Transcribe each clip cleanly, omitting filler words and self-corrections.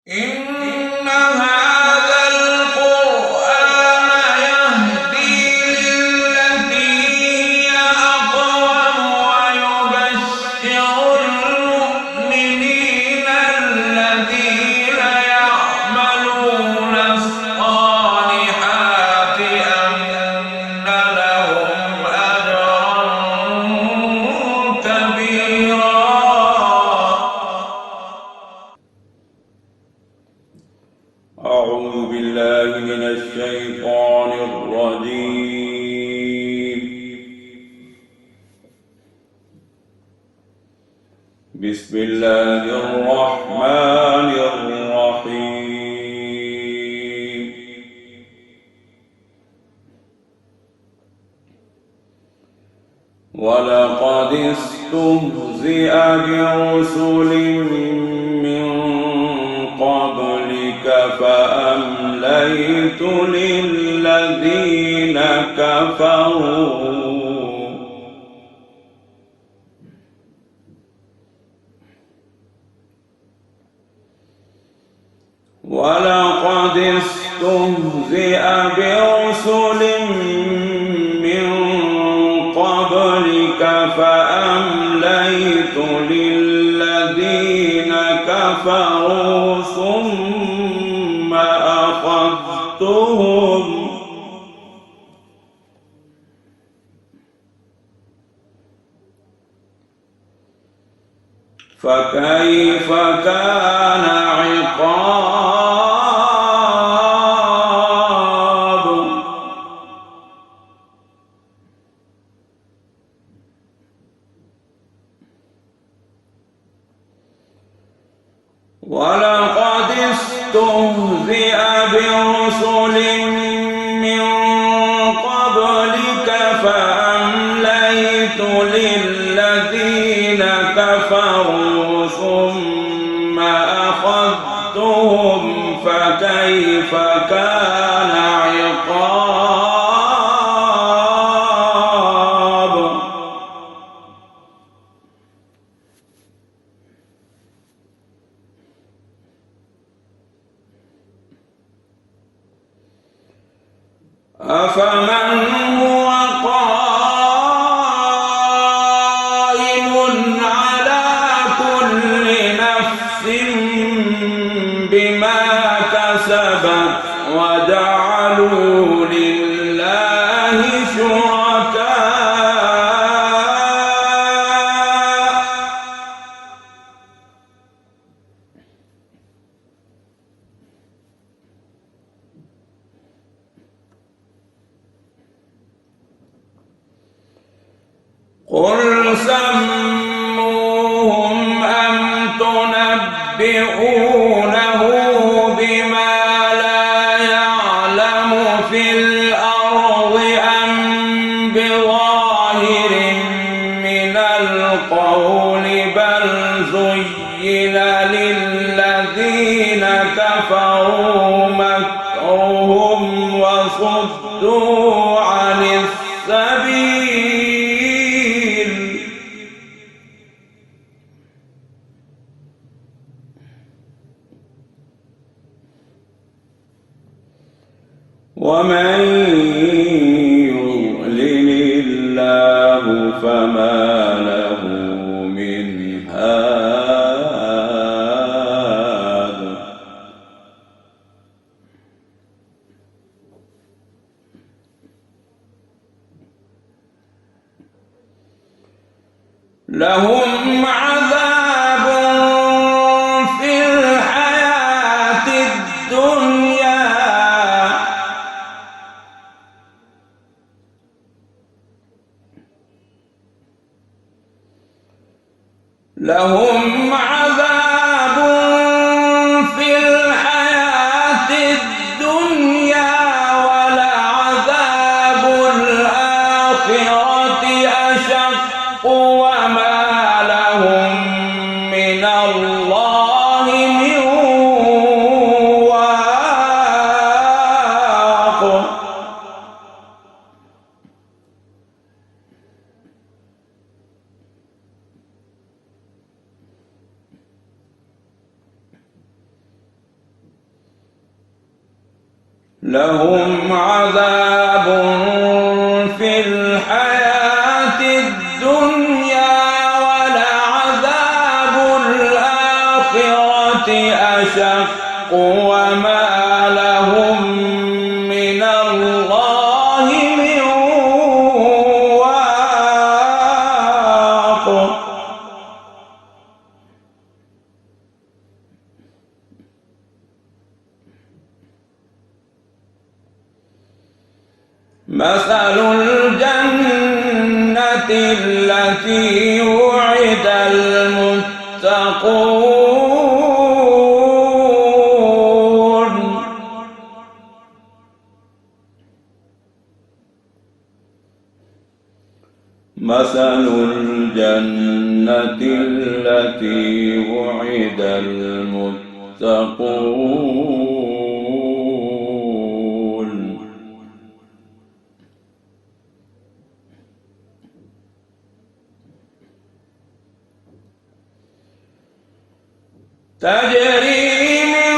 إن هذا القرآن يهدي للتي هي أقوم ويبشر المؤمنين الذين يعملون الصالحات أن لهم أجرا كبيرا. أعوذ بالله من الشيطان الرجيم. بسم الله الرحمن الرحيم. ولقد استهزئ برسل من قبلك فأمليت للذين كفروا ولقد استهزئ برسل من قبلك فأمليت للذين كفروا ثم أخذتهم فكيف كان عقاب. ولقد استهزئ برسل من قبلك فأمليت للذين كفروا ثم أخذتهم فكيف كان عقاب. أفمن هو قائم على كل نفس بما كسبت وجعلوا لله شركاء قل سموهم أم تنبئونه بما لا يعلم في الأرض أم بظاهر من القول بل زين للذين كفروا مكرهم وصدوا عن السبيل ومن يضلل الله فما له من هاد. لهم عذاب في الحياة الدنيا لهم عذاب في الحياة الدنيا ولعذاب الآخرة أشق وما لهم من الله من واق. لهم عذاب في الحياة الدنيا ولعذاب الآخرة أشق وما لهم من الله من واق. مثل الجنة التي وعد المتقون مثل الجنة التي وعد المتقون تجري من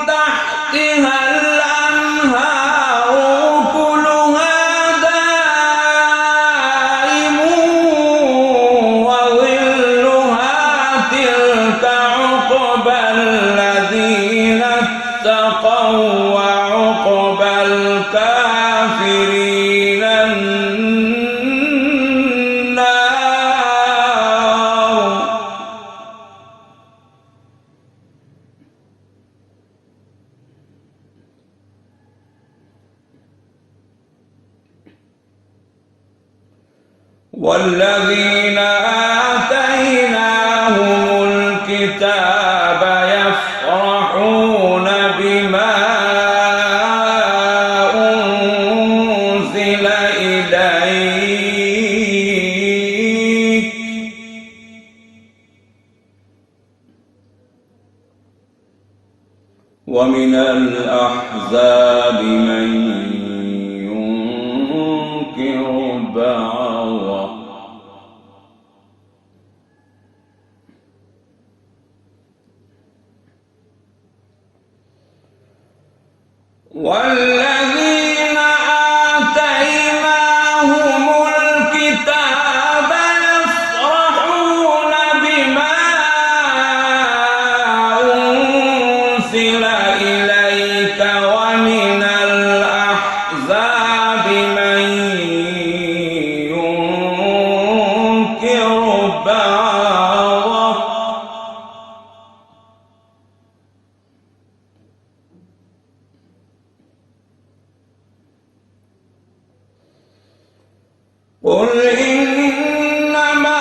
تحتها الأنهار كلها دائم وظلها تلك عقبى الذين اتقوا وعقبى الكافرين النار. والذين آتيناهم الكتاب يفرحون بما أنزل إليك ومن الأحزاب من ينكر بعضه والذين آتيناهم الكتاب يفرحون بما أنزل إليك ومن الأحزاب من ينكر بعضه قل إنما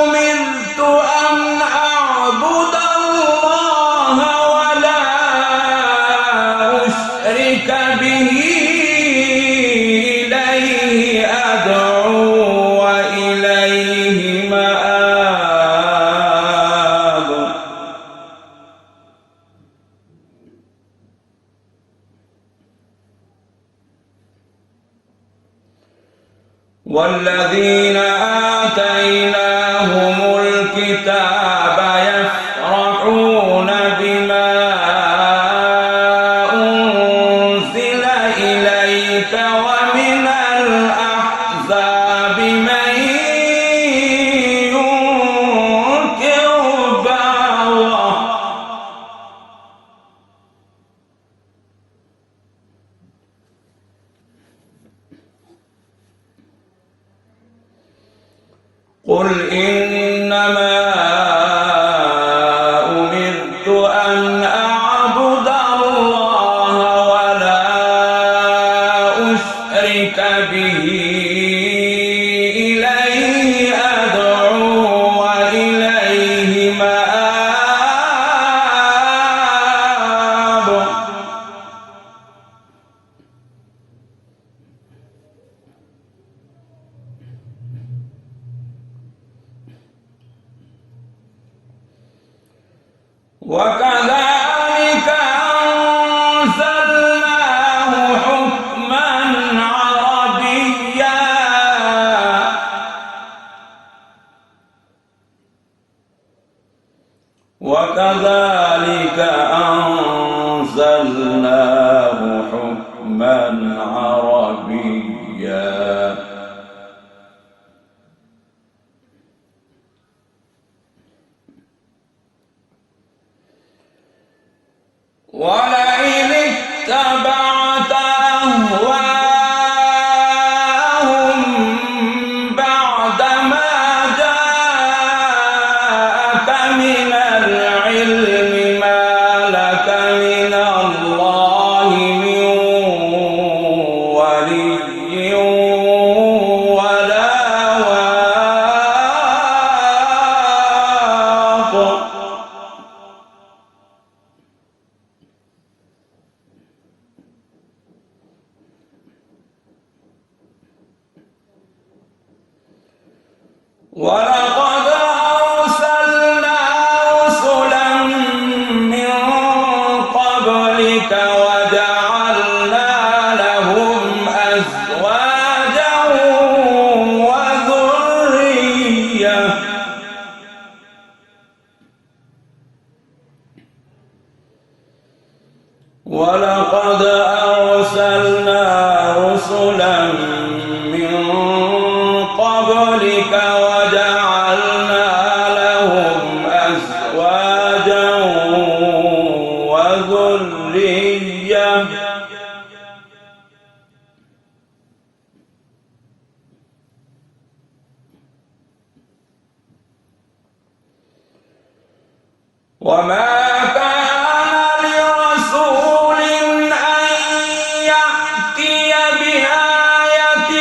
أمرت أن أعبد الله ولا أشرك به إليه أدعو وإليه مآب. والذين آتيناهم الكتاب يفرحون بما أنزل إليك ومن الأحزاب من ينكر بعضه قل إنما أمرت أن أعبد الله ولا أشرك به إليه أدعو وإليه مآب. وكذلك أنزلناه حكما عربيا وكذلك أنزلناه ولئن اتبعت أهواءهم بعد ما جاءك من العلم ما لك من الله من ولي ولا واق. ولقد أرسلنا رسلا من قبلك وجعلنا لهم أزواجا وذرية ولقد أرسلنا رسلا من قبلك وجعلنا لهم أزواجا وذرية وما كان لرسول أن يأتي بآية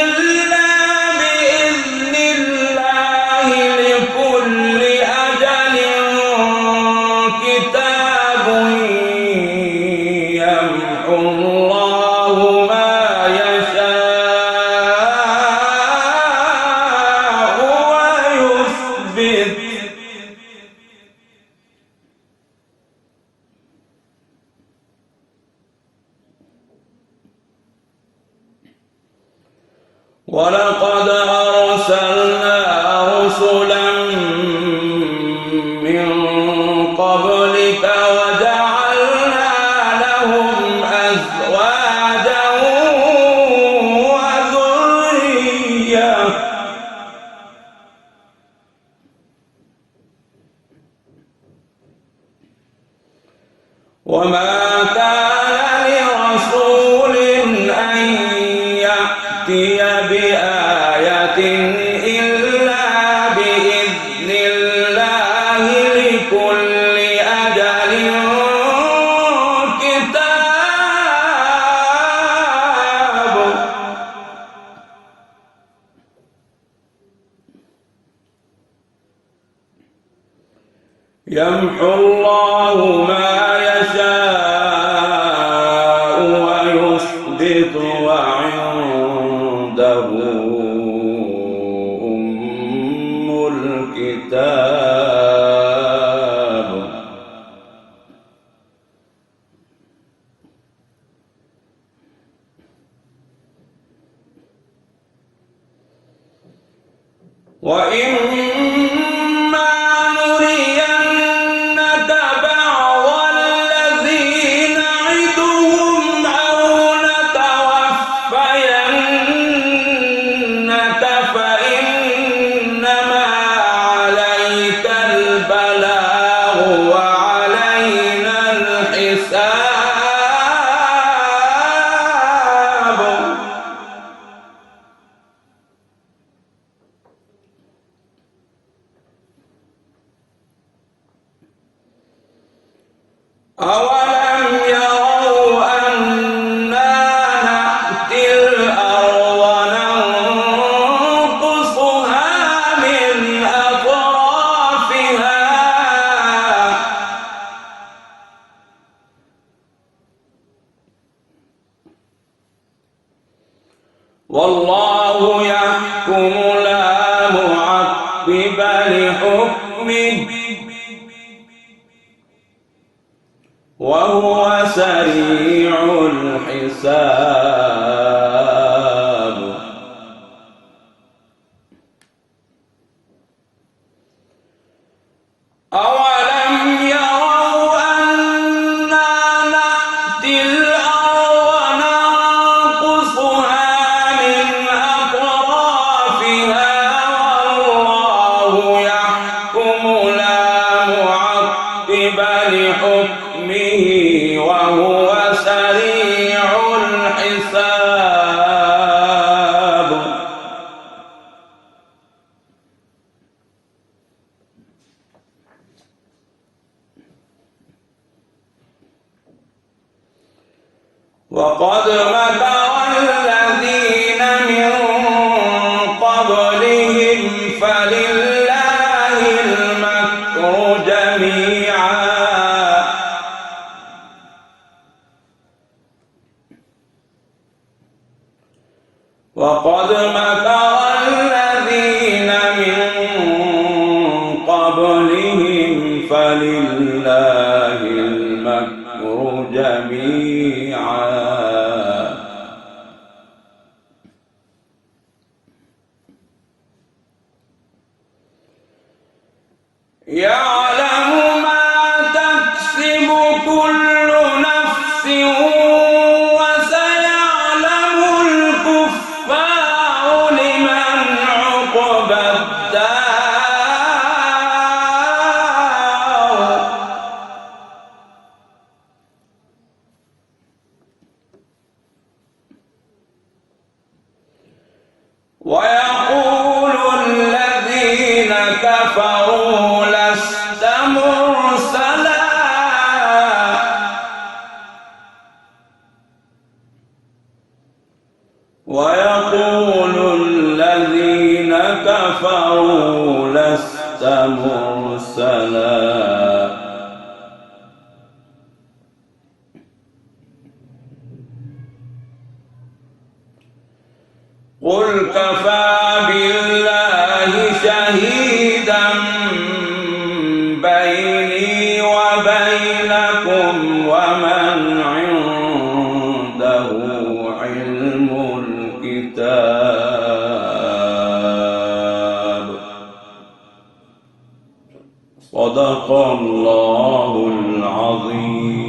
إلا بإذن الله لكل أجل كتاب يمحو الله ما يشاء ويثبت. ولقد أرسلنا رسلا من قبلك وجعلنا لهم أزواجا وذرية وما كان لرسول أن يأتي بآية إلا بإذن الله لكل أجل كتاب. يمحو الله ما يشاء ويثبت وعنده أم الكتاب. وإما نرينك بعض الذي نعدهم أو نتوفينك فإنما عليك البلاغ وعلينا الحساب. أولم يروا أنا نأتي الأرض ننقصها من أطرافها والله يحكم لا معقب لحكمه وهو سريع الحساب. أولم يروا أنا نأتي الأرض ننقصها من أطرافها والله يحكم لا معقب لحكمه وهو سريع الحساب. وقد مكر الذين من قبلهم فلله المكر جميعا وقد مكر الذين من قبلهم فلله المكر جميعا يعلم ما تكسب كل نفس وسيعلم الكفار لمن عقبى الدار. ويقول الذين كفروا لست مرسلا ويقول الذين كفروا لست مرسلا قل كفى بالله شهيدا بيني وبينكم ومن عنده علم الكتاب. صدق الله العظيم.